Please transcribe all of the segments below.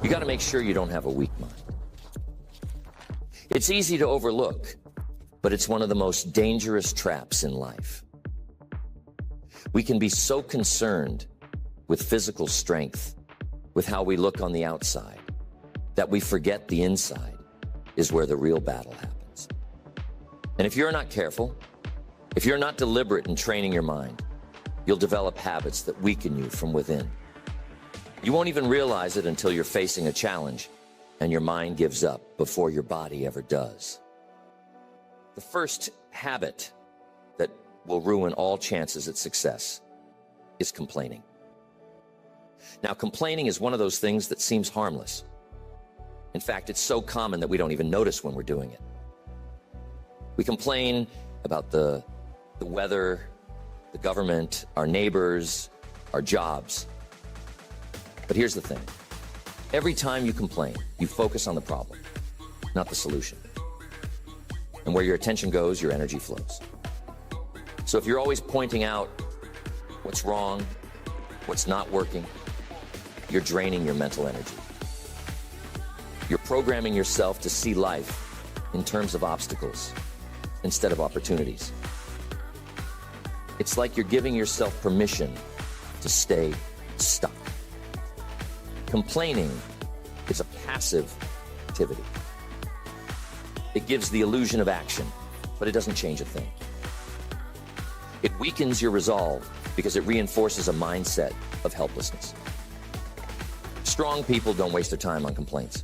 You got to make sure you don't have a weak mind. It's easy to overlook, but it's one of the most dangerous traps in life. We can be so concerned with physical strength, with how we look on the outside, that we forget the inside is where the real battle happens. And if you're not careful, if you're not deliberate in training your mind, you'll develop habits that weaken you from within. You won't even realize it until you're facing a challenge and your mind gives up before your body ever does. The first habit that will ruin all chances at success is complaining. Now, complaining is one of those things that seems harmless. In fact, it's so common that we don't even notice when we're doing it. We complain about the weather, the government, our neighbors, our jobs. But here's the thing. Every time you complain, you focus on the problem, not the solution. And where your attention goes, your energy flows. So if you're always pointing out what's wrong, what's not working, you're draining your mental energy. You're programming yourself to see life in terms of obstacles instead of opportunities. It's like you're giving yourself permission to stay stuck. Complaining is a passive activity. It gives the illusion of action, but it doesn't change a thing. It weakens your resolve because it reinforces a mindset of helplessness. Strong people don't waste their time on complaints.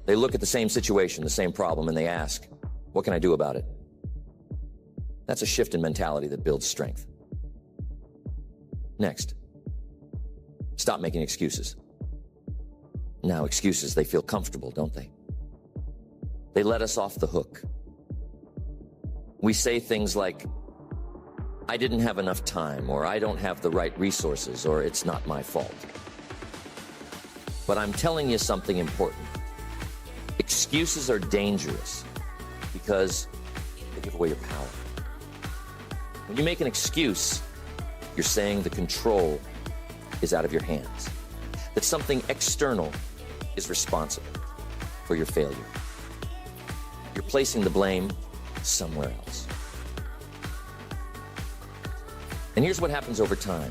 They look at the same situation, the same problem, and they ask, what can I do about it? That's a shift in mentality that builds strength. Next, stop making excuses. Now, excuses, they feel comfortable, don't they? They let us off the hook. We say things like, I didn't have enough time, or I don't have the right resources, or it's not my fault. But I'm telling you something important. Excuses are dangerous because they give away your power. When you make an excuse, you're saying the control is out of your hands, that something external is responsible for your failure. You're placing the blame somewhere else. And here's what happens over time.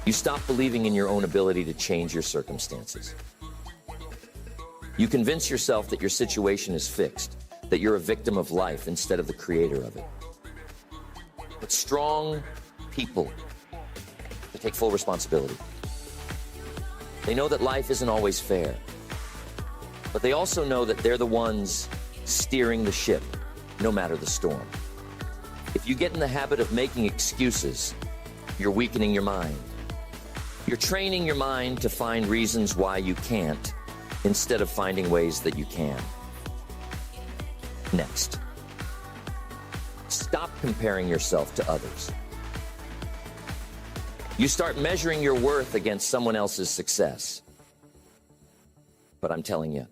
You stop believing in your own ability to change your circumstances. You convince yourself that your situation is fixed, that you're a victim of life instead of the creator of it. But strong people, they take full responsibility. They know that life isn't always fair, but they also know that they're the ones steering the ship, no matter the storm. If you get in the habit of making excuses, you're weakening your mind. You're training your mind to find reasons why you can't, instead of finding ways that you can. Next, stop comparing yourself to others. You start measuring your worth against someone else's success. But I'm telling you,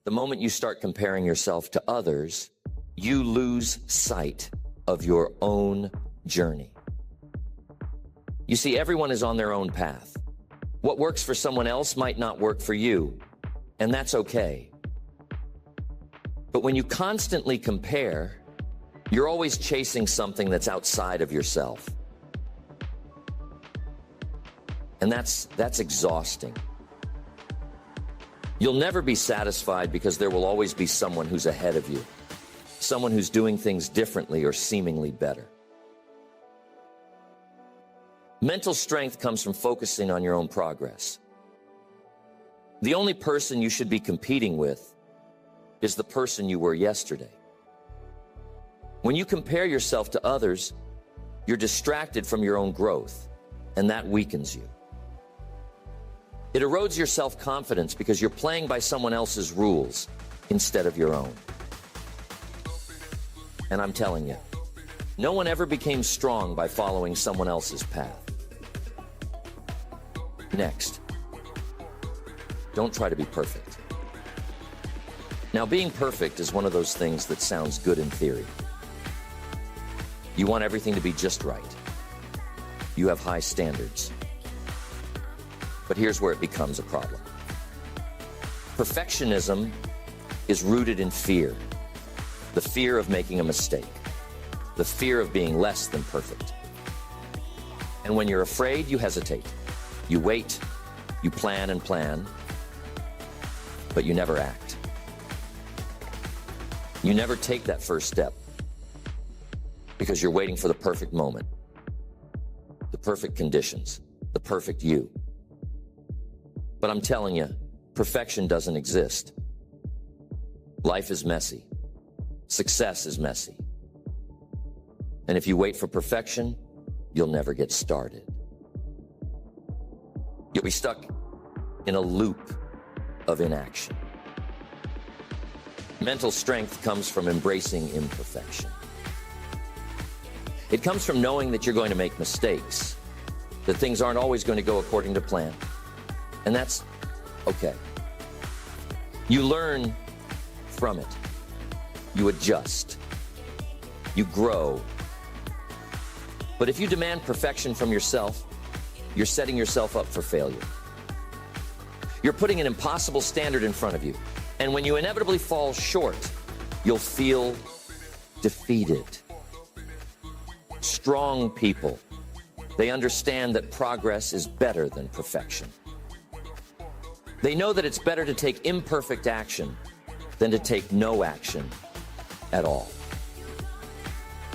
the moment you start comparing yourself to others, you lose sight of your own journey. You see, everyone is on their own path. What works for someone else might not work for you, and that's okay. But when you constantly compare, you're always chasing something that's outside of yourself. And that's exhausting. You'll never be satisfied because there will always be someone who's ahead of you, someone who's doing things differently or seemingly better. Mental strength comes from focusing on your own progress. The only person you should be competing with is the person you were yesterday. When you compare yourself to others, you're distracted from your own growth, and that weakens you. It erodes your self-confidence because you're playing by someone else's rules instead of your own. And I'm telling you, no one ever became strong by following someone else's path. Next, don't try to be perfect. Now, being perfect is one of those things that sounds good in theory. You want everything to be just right. You have high standards. But here's where it becomes a problem. Perfectionism is rooted in fear. The fear of making a mistake. The fear of being less than perfect. And when you're afraid, you hesitate. You wait, you plan and plan, but you never act. You never take that first step because you're waiting for the perfect moment, the perfect conditions, the perfect you. But I'm telling you, perfection doesn't exist. Life is messy. Success is messy. And if you wait for perfection, you'll never get started. You'll be stuck in a loop of inaction. Mental strength comes from embracing imperfection. It comes from knowing that you're going to make mistakes, that things aren't always going to go according to plan. And that's okay. You learn from it. You adjust. You grow. But if you demand perfection from yourself, you're setting yourself up for failure. You're putting an impossible standard in front of you. And when you inevitably fall short, you'll feel defeated. Strong people, they understand that progress is better than perfection. They know that it's better to take imperfect action than to take no action at all.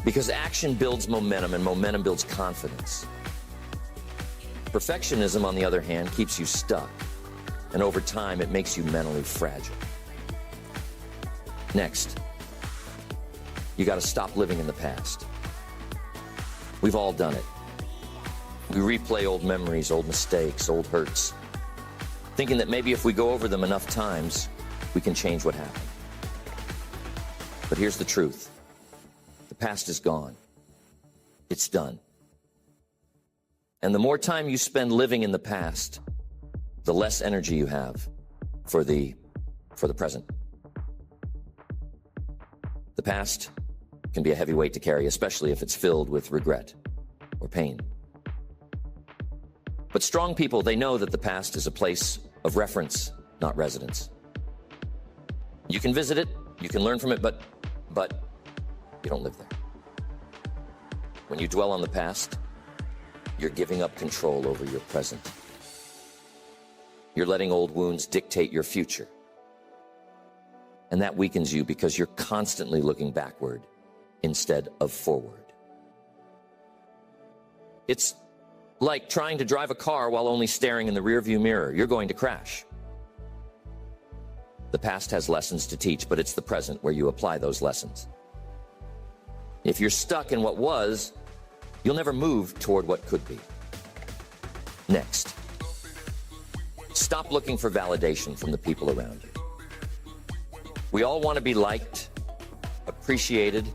Because action builds momentum, and momentum builds confidence. Perfectionism, on the other hand, keeps you stuck, and over time, it makes you mentally fragile. Next, you got to stop living in the past. We've all done it. We replay old memories, old mistakes, old hurts, thinking that maybe if we go over them enough times, we can change what happened. But here's the truth. The past is gone. It's done. And the more time you spend living in the past, the less energy you have for the present. The past can be a heavy weight to carry, especially if it's filled with regret or pain. But strong people, they know that the past is a place of reference, not residence. You can visit it, you can learn from it, but you don't live there. When you dwell on the past, you're giving up control over your present. You're letting old wounds dictate your future. And that weakens you because you're constantly looking backward instead of forward. It's like trying to drive a car while only staring in the rearview mirror. You're going to crash. The past has lessons to teach, but it's the present where you apply those lessons. If you're stuck in what was, you'll never move toward what could be. Next, stop looking for validation from the people around you. We all want to be liked, appreciated,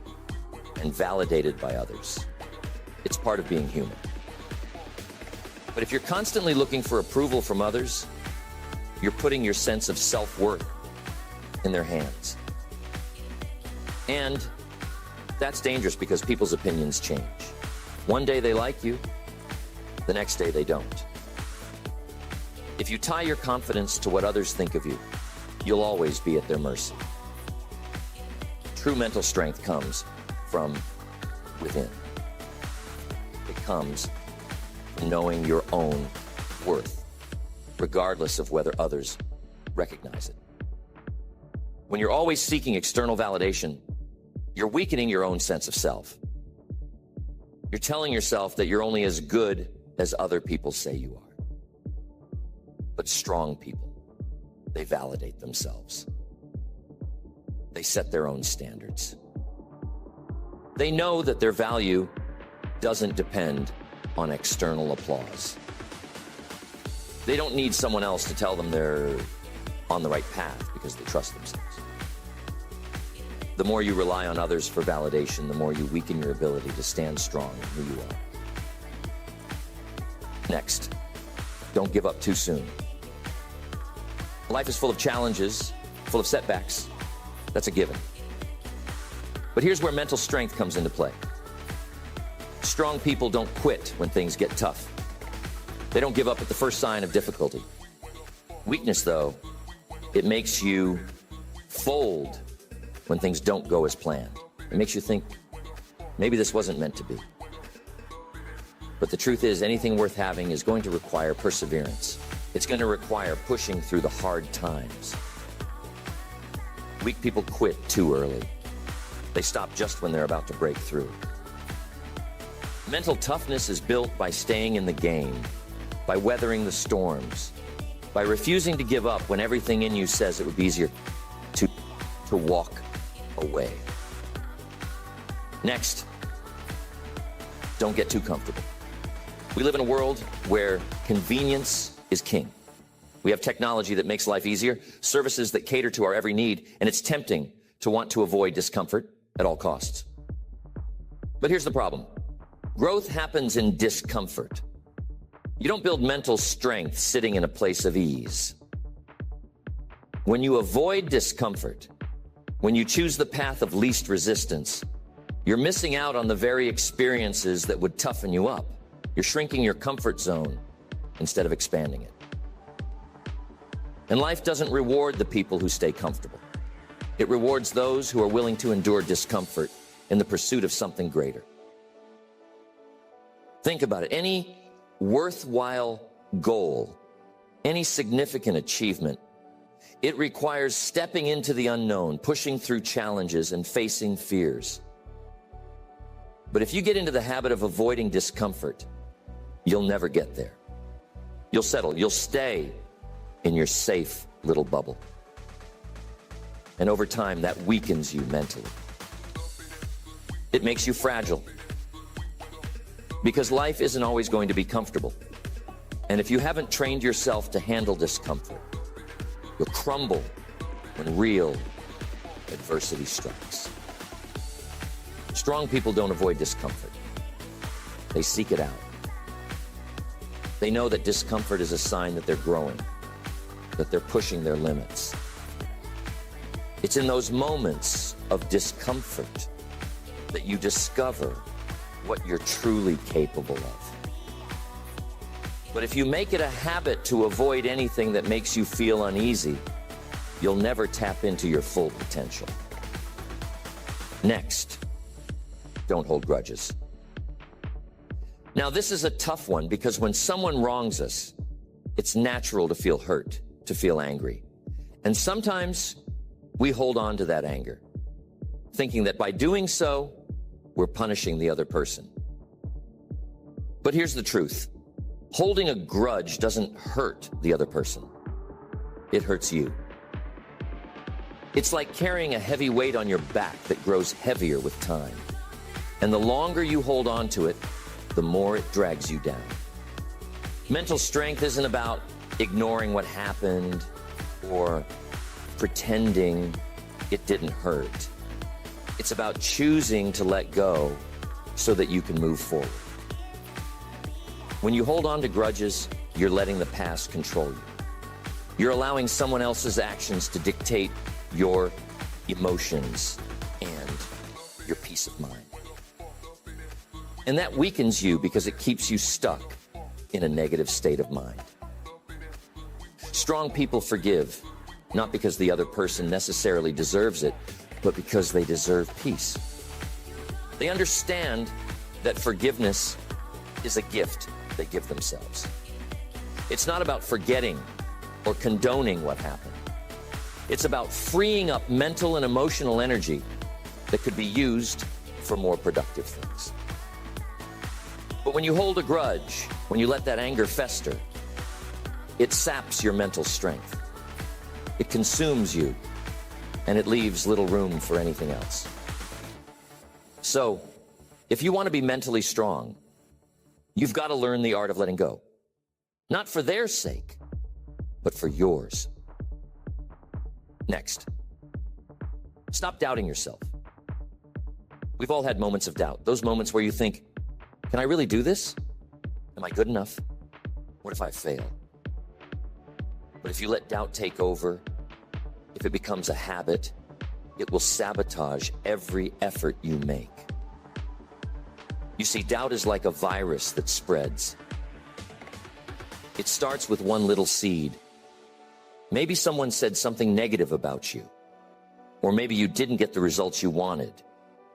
and validated by others. It's part of being human. But if you're constantly looking for approval from others, you're putting your sense of self-worth in their hands. And that's dangerous because people's opinions change. One day they like you, the next day they don't. If you tie your confidence to what others think of you, you'll always be at their mercy. True mental strength comes from within. It comes from knowing your own worth, regardless of whether others recognize it. When you're always seeking external validation, you're weakening your own sense of self. You're telling yourself that you're only as good as other people say you are. But strong people, they validate themselves. They set their own standards. They know that their value doesn't depend on external applause. They don't need someone else to tell them they're on the right path because they trust themselves. The more you rely on others for validation, the more you weaken your ability to stand strong in who you are. Next, don't give up too soon. Life is full of challenges, full of setbacks. That's a given. But here's where mental strength comes into play. Strong people don't quit when things get tough. They don't give up at the first sign of difficulty. Weakness, though, it makes you fold when things don't go as planned. It makes you think, maybe this wasn't meant to be. But the truth is, anything worth having is going to require perseverance. It's going to require pushing through the hard times. Weak people quit too early. They stop just when they're about to break through. Mental toughness is built by staying in the game, by weathering the storms, by refusing to give up when everything in you says it would be easier to walk away. Next, don't get too comfortable. We live in a world where convenience is king. We have technology that makes life easier, services that cater to our every need, and it's tempting to want to avoid discomfort at all costs. But here's the problem. Growth happens in discomfort. You don't build mental strength sitting in a place of ease. When you avoid discomfort, when you choose the path of least resistance, you're missing out on the very experiences that would toughen you up. You're shrinking your comfort zone instead of expanding it. And life doesn't reward the people who stay comfortable. It rewards those who are willing to endure discomfort in the pursuit of something greater. Think about it. Any worthwhile goal, any significant achievement, it requires stepping into the unknown, pushing through challenges, and facing fears. But if you get into the habit of avoiding discomfort, you'll never get there. You'll settle. You'll stay in your safe little bubble. And over time, that weakens you mentally. It makes you fragile. Because life isn't always going to be comfortable. And if you haven't trained yourself to handle discomfort, you'll crumble when real adversity strikes. Strong people don't avoid discomfort. They seek it out. They know that discomfort is a sign that they're growing, that they're pushing their limits. It's in those moments of discomfort that you discover what you're truly capable of. But if you make it a habit to avoid anything that makes you feel uneasy, you'll never tap into your full potential. Next, don't hold grudges. Now, this is a tough one because when someone wrongs us, it's natural to feel hurt, to feel angry. And sometimes we hold on to that anger, thinking that by doing so, we're punishing the other person. But here's the truth. Holding a grudge doesn't hurt the other person. It hurts you. It's like carrying a heavy weight on your back that grows heavier with time. And the longer you hold on to it, the more it drags you down. Mental strength isn't about ignoring what happened or pretending it didn't hurt. It's about choosing to let go so that you can move forward. When you hold on to grudges, you're letting the past control you. You're allowing someone else's actions to dictate your emotions and your peace of mind. And that weakens you because it keeps you stuck in a negative state of mind. Strong people forgive, not because the other person necessarily deserves it, but because they deserve peace. They understand that forgiveness is a gift they give themselves. It's not about forgetting or condoning what happened. It's about freeing up mental and emotional energy that could be used for more productive things. But when you hold a grudge, when you let that anger fester, it saps your mental strength. It consumes you, and it leaves little room for anything else. So, if you want to be mentally strong, you've got to learn the art of letting go. Not for their sake, but for yours. Next, stop doubting yourself. We've all had moments of doubt. Those moments where you think, can I really do this? Am I good enough? What if I fail? But if you let doubt take over, if it becomes a habit, it will sabotage every effort you make. You see, doubt is like a virus that spreads. It starts with one little seed. Maybe someone said something negative about you, or maybe you didn't get the results you wanted.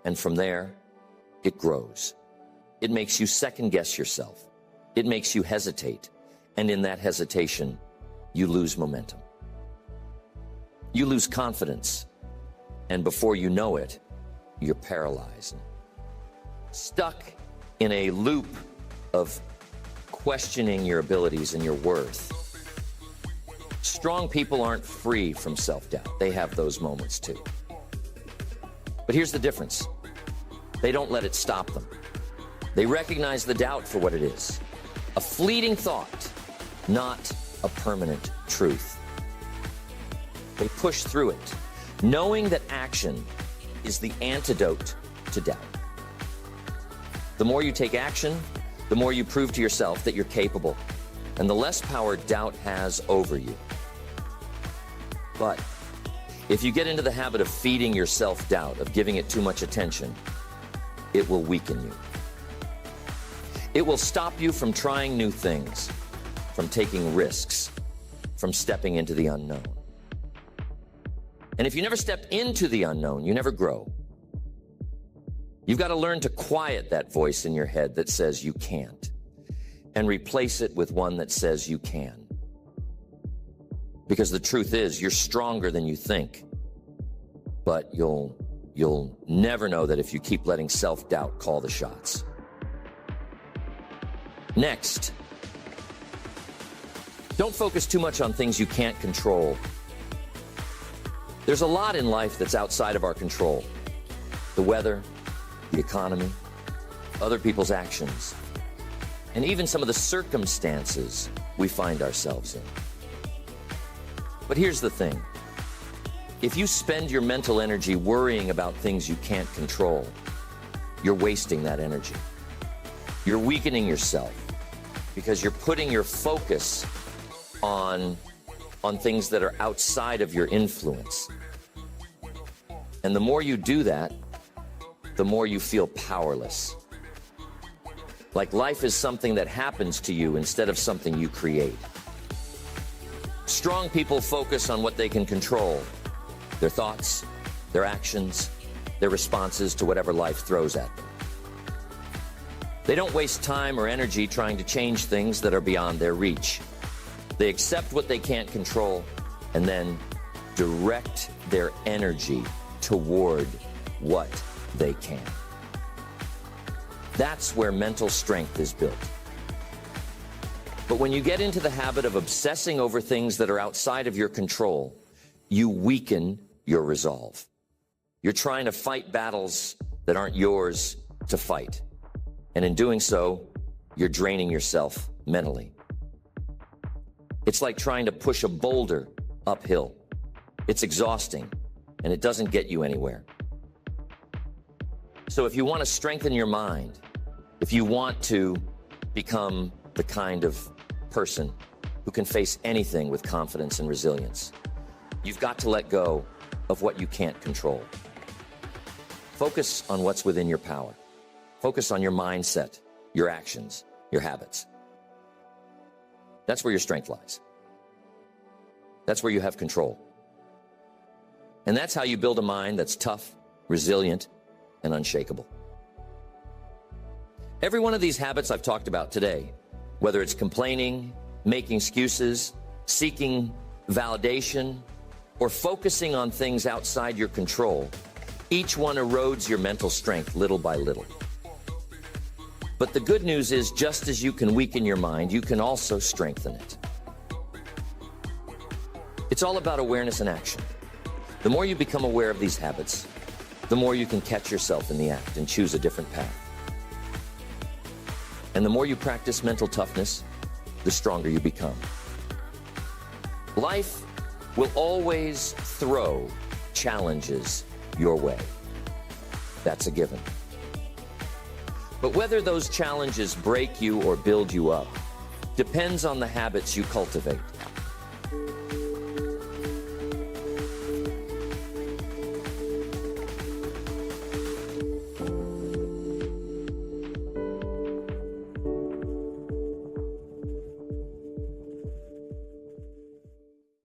And from there, it grows. It makes you second guess yourself. It makes you hesitate. And in that hesitation, you lose momentum. You lose confidence. And before you know it, you're paralyzed. Stuck in a loop of questioning your abilities and your worth. Strong people aren't free from self-doubt. They have those moments too. But here's the difference. They don't let it stop them. They recognize the doubt for what it is. A fleeting thought, not a permanent truth. They push through it, knowing that action is the antidote to doubt. The more you take action, the more you prove to yourself that you're capable, and the less power doubt has over you. But if you get into the habit of feeding your self-doubt, of giving it too much attention, it will weaken you. It will stop you from trying new things, from taking risks, from stepping into the unknown. And if you never step into the unknown, you never grow. You've got to learn to quiet that voice in your head that says you can't, and replace it with one that says you can. Because the truth is, you're stronger than you think. But you'll never know that if you keep letting self-doubt call the shots. Next, don't focus too much on things you can't control. There's a lot in life that's outside of our control. The weather, the economy, other people's actions, and even some of the circumstances we find ourselves in. But here's the thing. If you spend your mental energy worrying about things you can't control, you're wasting that energy. You're weakening yourself because you're putting your focus on things that are outside of your influence. And the more you do that, the more you feel powerless. Like life is something that happens to you instead of something you create. Strong people focus on what they can control. Their thoughts, their actions, their responses to whatever life throws at them. They don't waste time or energy trying to change things that are beyond their reach. They accept what they can't control and then direct their energy toward what they can. That's where mental strength is built. But when you get into the habit of obsessing over things that are outside of your control, you weaken your resolve. You're trying to fight battles that aren't yours to fight. And in doing so, you're draining yourself mentally. It's like trying to push a boulder uphill. It's exhausting, and it doesn't get you anywhere. So if you want to strengthen your mind, if you want to become the kind of person who can face anything with confidence and resilience, you've got to let go of what you can't control. Focus on what's within your power. Focus on your mindset, your actions, your habits. That's where your strength lies. That's where you have control. And that's how you build a mind that's tough, resilient, and unshakable. Every one of these habits I've talked about today, whether it's complaining, making excuses, seeking validation, or focusing on things outside your control, each one erodes your mental strength little by little. But the good news is, just as you can weaken your mind, you can also strengthen it. It's all about awareness and action. The more you become aware of these habits, the more you can catch yourself in the act and choose a different path. And the more you practice mental toughness, the stronger you become. Life will always throw challenges your way. That's a given. But whether those challenges break you or build you up depends on the habits you cultivate.